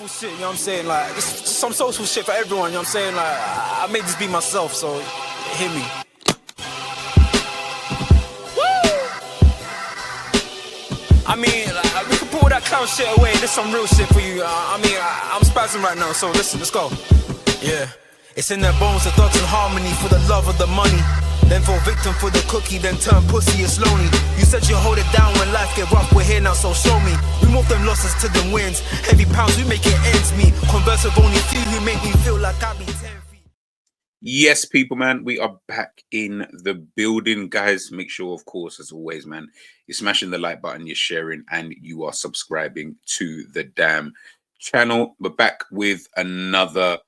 Shit, you know what I'm saying? Like, it's some social shit for everyone, you know what I'm saying? Like, I made this be myself, so hear me. I mean, like, we can pull that clown shit away. There's some real shit for you. I'm spazzing right now, so listen, let's go. Yeah, it's in their bones, the thoughts in harmony for the love of the money. Then fall victim for the cookie, then turn pussy, it's lonely. You said you hold it down when life get rough, we're here now, so show me. We move them losses to them wins. Heavy pounds, we make it ends meet. Converse with only few who make me feel like I be 10 feet. Yes, people, man, we are back in the building, guys. Make sure, of course, as always, man, you're smashing the like button, you're sharing, and you are subscribing to the damn channel. We're back with another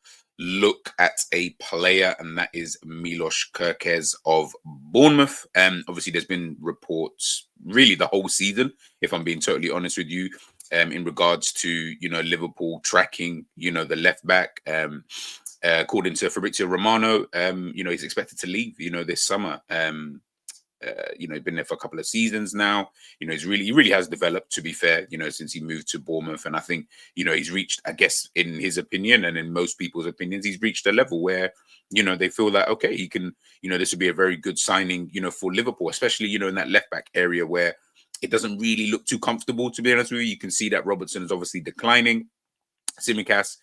look at a player, and that is Milos Kerkez of Bournemouth. Obviously, there's been reports really the whole season, if I'm being totally honest with you, in regards to, you know, Liverpool tracking, you know, the left back. According to Fabrizio Romano, you know, he's expected to leave, you know, this summer. You know, he's been there for a couple of seasons now. You know, he really has developed, to be fair, you know, since he moved to Bournemouth. And I think, you know, he's reached, I guess, in his opinion and in most people's opinions, he's reached a level where, you know, they feel like, okay, he can, you know, this would be a very good signing, you know, for Liverpool, especially, you know, in that left back area where it doesn't really look too comfortable, to be honest with you. You can see that Robertson is obviously declining. Tsimikas,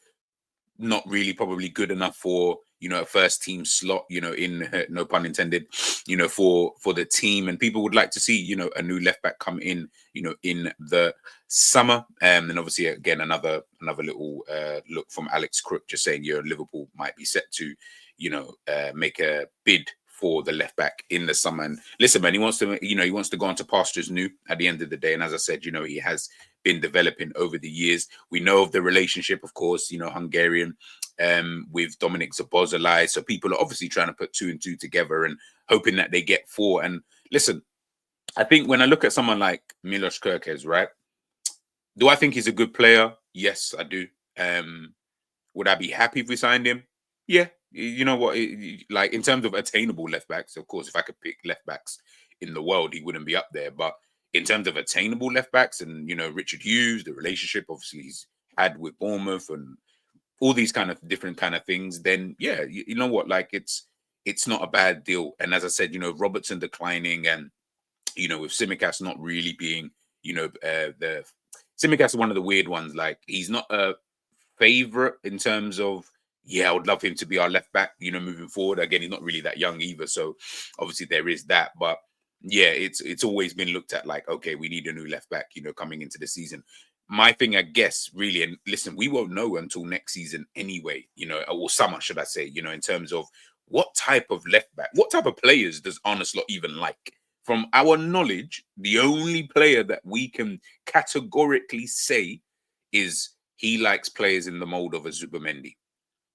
not really probably good enough for, you know, a first team slot, you know, in no pun intended, you know, for the team. And people would like to see, you know, a new left back come in, you know, in the summer. And obviously, again, another little look from Alex Crook, just saying, you know, Liverpool might be set to, you know, make a bid for the left back in the summer. And listen, man, he wants to, you know, he wants to go on to pastures new at the end of the day. And as I said, you know, he has been developing over the years. We know of the relationship, of course, you know, Hungarian with Dominic Szoboszlai. So people are obviously trying to put 2 and 2 together and hoping that they get 4. And listen, I think when I look at someone like Milos Kerkez, right? Do I think he's a good player? Yes, I do. Would I be happy if we signed him? Yeah. You know what? Like in terms of attainable left backs, of course, if I could pick left backs in the world, he wouldn't be up there. But in terms of attainable left backs and, you know, Richard Hughes, the relationship obviously he's had with Bournemouth and all these kind of different kind of things, then yeah, you know what? Like it's not a bad deal. And as I said, you know, Robertson declining and, you know, with Tsimikas not really being, you know, the Tsimikas is one of the weird ones. Like he's not a favorite in terms of, yeah, I would love him to be our left back, you know, moving forward. Again, he's not really that young either. So obviously there is that. But yeah, it's always been looked at like, okay, we need a new left back, you know, coming into the season. My thing, I guess, really, and listen, we won't know until next season anyway, you know, or summer, should I say, you know, in terms of what type of left back, what type of players does Arne Slot even like? From our knowledge, the only player that we can categorically say is he likes players in the mold of a Zubimendi.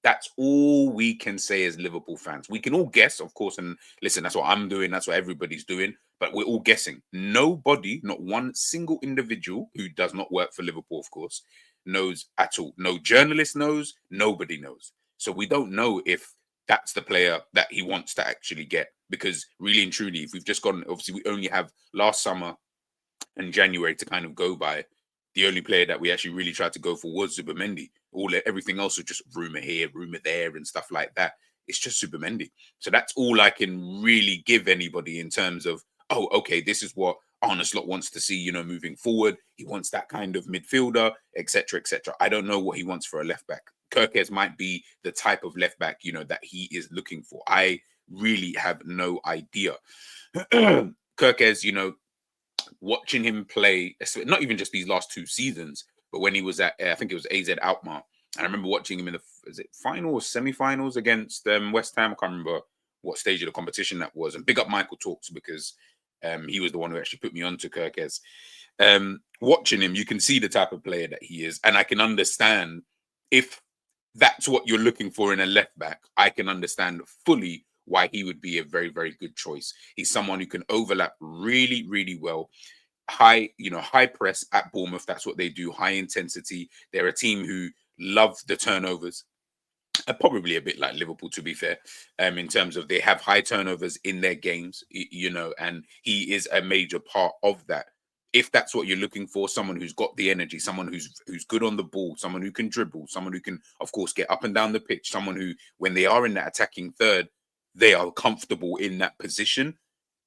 That's all we can say as Liverpool fans. We can all guess, of course, and listen, that's what I'm doing. That's what everybody's doing. But we're all guessing. Nobody, not one single individual who does not work for Liverpool, of course, knows at all. No journalist knows. Nobody knows. So we don't know if that's the player that he wants to actually get. Because really and truly, if we've just gone, obviously, we only have last summer and January to kind of go by. The only player that we actually really tried to go for was Zubimendi. Everything else was just rumor here, rumor there, and stuff like that. It's just Zubimendi. So that's all I can really give anybody in terms of, oh, okay, this is what Arne Slot wants to see, you know, moving forward. He wants that kind of midfielder, etc., etc. I don't know what he wants for a left back. Kerkez might be the type of left back, you know, that he is looking for. I really have no idea. Kerkez, you know, watching him play, not even just these last 2 seasons, but when he was at, I think it was AZ Alkmaar. I remember watching him in the final or semi-finals against West Ham. I can't remember what stage of the competition that was. And big up Michael Talks because he was the one who actually put me on to Kerkez. Watching him, you can see the type of player that he is. And I can understand if that's what you're looking for in a left back, I can understand fully why he would be a very, very good choice. He's someone who can overlap really, really well. High press at Bournemouth. That's what they do. High intensity. They're a team who love the turnovers. Probably a bit like Liverpool, to be fair, in terms of they have high turnovers in their games, you know, and he is a major part of that. if that's what you're looking for, someone who's got the energy, someone who's good on the ball, someone who can dribble, someone who can, of course, get up and down the pitch, someone who, when they are in that attacking third, they are comfortable in that position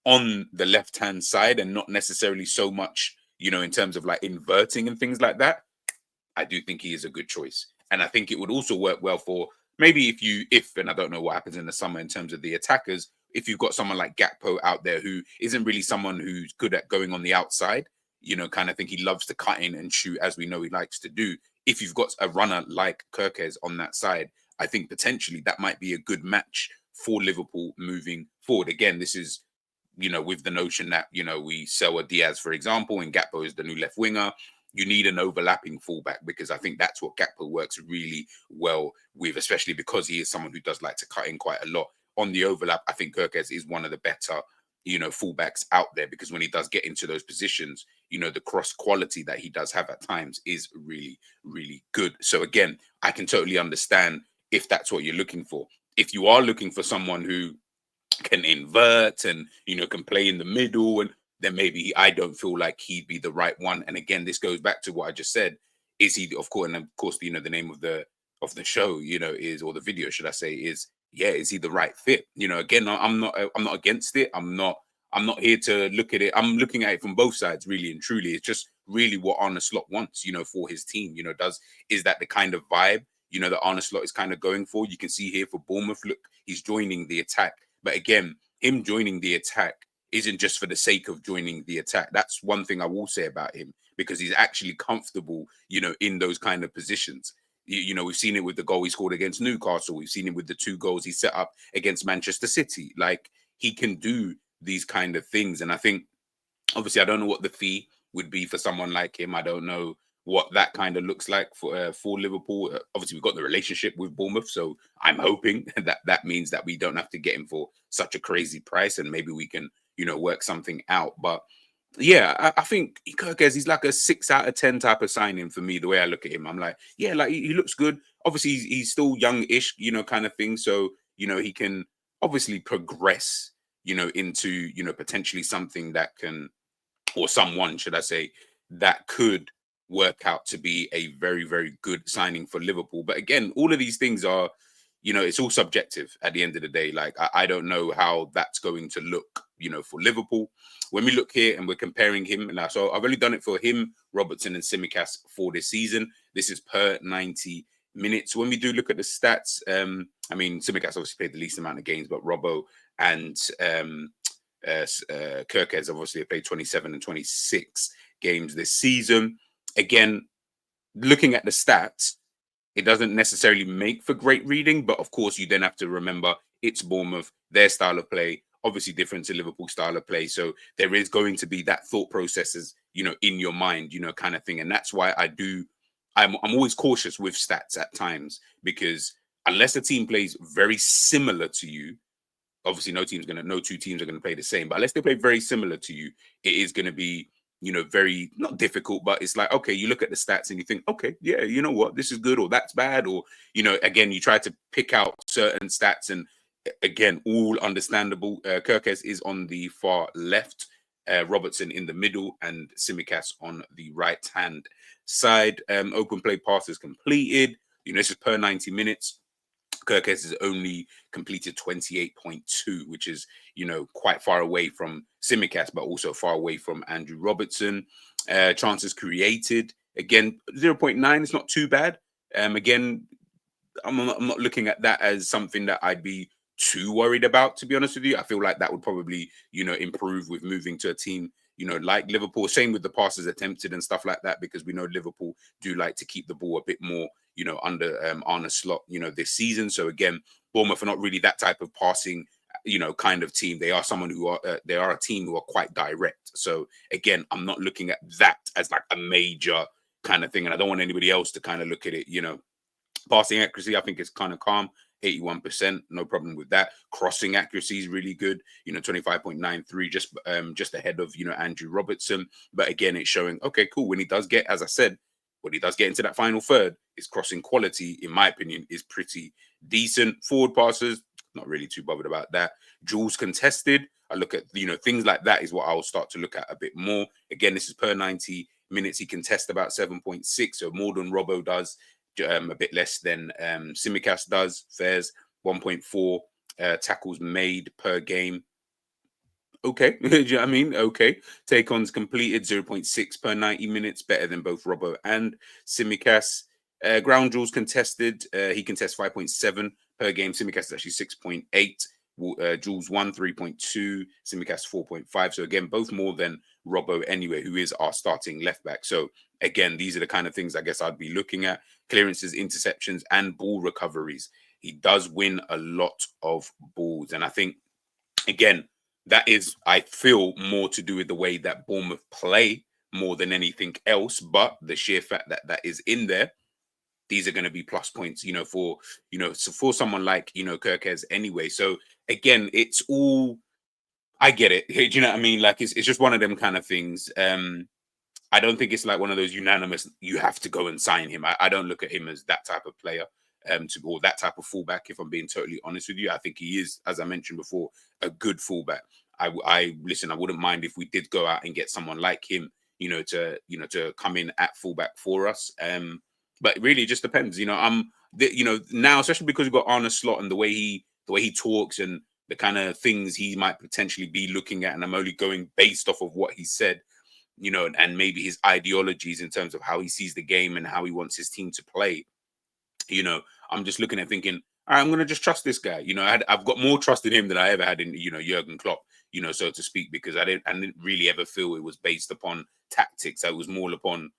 on the left-hand side and not necessarily so much, you know, in terms of like inverting and things like that, I do think he is a good choice. And I think it would also work well for maybe and I don't know what happens in the summer in terms of the attackers, if you've got someone like 𝐷𝐻𝐃 out there who isn't really someone who's good at going on the outside, you know, kind of think he loves to cut in and shoot as we know he likes to do. If you've got a runner like Kerkez on that side, I think potentially that might be a good match for Liverpool moving forward. Again, this is, you know, with the notion that, you know, we sell a Diaz, for example, and 𝐷𝐻𝐃 is the new left winger. You need an overlapping fullback because I think that's what 𝐷𝐻𝐃 works really well with, especially because he is someone who does like to cut in quite a lot. On the overlap, I think Kerkez is one of the better, you know, fullbacks out there because when he does get into those positions, you know, the cross quality that he does have at times is really, really good. So again, I can totally understand if that's what you're looking for. If you are looking for someone who can invert and, you know, can play in the middle, and then maybe I don't feel like he'd be the right one. And again, this goes back to what I just said. Is he, of course, and of course, you know, the name of the show, you know, is, or the video, should I say, is, yeah, is he the right fit? You know, again, I'm not against it. I'm not here to look at it. I'm looking at it from both sides, really and truly. It's just really what Arne Slot wants, you know, for his team. You know, is that the kind of vibe, you know, that Arne Slot is kind of going for? You can see here for Bournemouth, look, he's joining the attack. But again, him joining the attack isn't just for the sake of joining the attack. That's one thing I will say about him, because he's actually comfortable, you know, in those kind of positions. You know, we've seen it with the goal he scored against Newcastle. We've seen it with the 2 goals he set up against Manchester City. Like, he can do these kind of things. And I think, obviously, I don't know what the fee would be for someone like him. I don't know what that kind of looks like for Liverpool. Obviously, we've got the relationship with Bournemouth, so I'm hoping that that means that we don't have to get him for such a crazy price, and maybe we can, you know, work something out. But yeah, I think Kerkez, he's like a 6 out of 10 type of signing for me. The way I look at him, I'm like, yeah, like he looks good. Obviously, he's still young-ish, you know, kind of thing. So, you know, he can obviously progress, you know, into, you know, potentially something that can, or someone, should I say, that could work out to be a very, very good signing for Liverpool. But again, all of these things are, you know, it's all subjective at the end of the day. Like, I don't know how that's going to look, you know, for Liverpool. When we look here and we're comparing him, and so I've only done it for him, Robertson and 𝐒𝐷𝐀 for this season. This is per 90 minutes. When we do look at the stats, I mean, 𝐒𝐷𝐀's obviously played the least amount of games, but Robbo and Kerkez obviously have played 27 and 26 games this season. Again, looking at the stats, it doesn't necessarily make for great reading, but of course you then have to remember it's Bournemouth, their style of play, obviously different to Liverpool style of play. So there is going to be that thought processes, you know, in your mind, you know, kind of thing. And that's why I'm always cautious with stats at times, because unless a team plays very similar to you, obviously no two teams are going to play the same, but unless they play very similar to you, it is going to be, you know, very, not difficult, but it's like, okay, you look at the stats and you think, okay, yeah, you know what, this is good or that's bad, or, you know, again, you try to pick out certain stats, and again, all understandable. Kerkez is on the far left, Robertson in the middle, and 𝐒𝐷𝐀 on the right hand side. Open play passes completed, you know, this is per 90 minutes. Kerkez has only completed 28.2, which is, you know, quite far away from 𝐒𝐷𝐀, but also far away from Andrew Robertson. Chances created, again, 0.9. It's not too bad. Again, I'm not looking at that as something that I'd be too worried about, to be honest with you. I feel like that would probably, you know, improve with moving to a team, you know, like Liverpool. Same with the passes attempted and stuff like that, because we know Liverpool do like to keep the ball a bit more, you know, under Arne Slot, you know, this season. So again, Bournemouth are not really that type of passing, you know, kind of team. They are someone who are, they are a team who are quite direct. So again, I'm not looking at that as like a major kind of thing. And I don't want anybody else to kind of look at it, you know. Passing accuracy, I think, is kind of calm, 81%, no problem with that. Crossing accuracy is really good, you know, 25.93, just ahead of, you know, Andrew Robertson. But again, it's showing, okay, cool. When he does get, as I said, when he does get into that final third, his crossing quality, in my opinion, is pretty decent. Forward passes, Not really too bothered about that. Duels contested, I look at, you know, things like that is what I'll start to look at a bit more. Again, this is per 90 minutes. He contests about 7.6, so more than Robbo does, a bit less than 𝐒𝐔𝐁𝐒 does. Fairs 1.4 tackles made per game. Okay, do you know what I mean? Okay. Take-ons completed 0.6 per 90 minutes, better than both Robbo and 𝐒𝐔𝐻. Ground duels contested, he contests 5.7 per game. 𝐒𝐔𝐻 is actually 6.8. Jules 1, 3.2, 𝐒𝐔𝐻 4.5. So again, both more than Robbo anyway, who is our starting left back. So again, these are the kind of things I guess I'd be looking at. Clearances, interceptions, and ball recoveries. He does win a lot of balls. And I think, again, that is, I feel, more to do with the way that Bournemouth play more than anything else. But the sheer fact that that is in there, these are going to be plus points, you know, for, you know, so for someone like, you know, Kerkez anyway. So again, it's all, I get it. Do you know what I mean? Like, it's just one of them kind of things. I don't think it's like one of those unanimous, you have to go and sign him. I don't look at him as that type of player, or that type of fullback, if I'm being totally honest with you. I think he is, as I mentioned before, a good fullback. Listen, I wouldn't mind if we did go out and get someone like him, to come in at fullback for us. But it really just depends. Now, especially because we've got Arne Slot and the way he talks and the kind of things he might potentially be looking at, and I'm only going based off of what he said, and maybe his ideologies in terms of how he sees the game and how he wants his team to play. I'm just looking at thinking, all right, I'm going to just trust this guy. I've got more trust in him than I ever had in, Jurgen Klopp, so to speak, because I didn't really ever feel it was based upon tactics. I was more upon,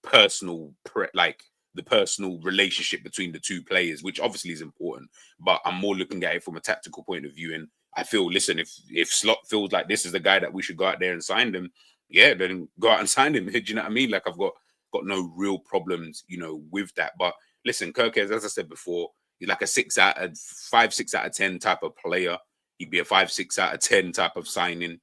personal, like the personal relationship between the two players, which obviously is important, but I'm more looking at it from a tactical point of view. And I feel, listen, if Slot feels like this is the guy that we should go out there and sign them, yeah, then go out and sign him. Do you know what I mean? Like, I've got no real problems, with that. But listen, Kerkez, as I said before, he's like a 6 out of 10 type of player. He'd be a 5, 6 out of 10 type of signing.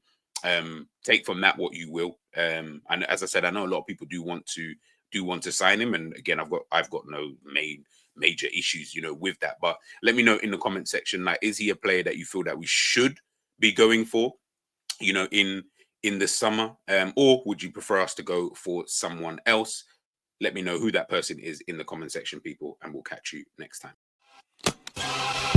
Take from that what you will. And as I said, I know a lot of people do want to sign him. And again, I've got no major issues, with that. But let me know in the comment section, like, is he a player that you feel that we should be going for, in the summer, or would you prefer us to go for someone else? Let me know who that person is in the comment section, people, and we'll catch you next time.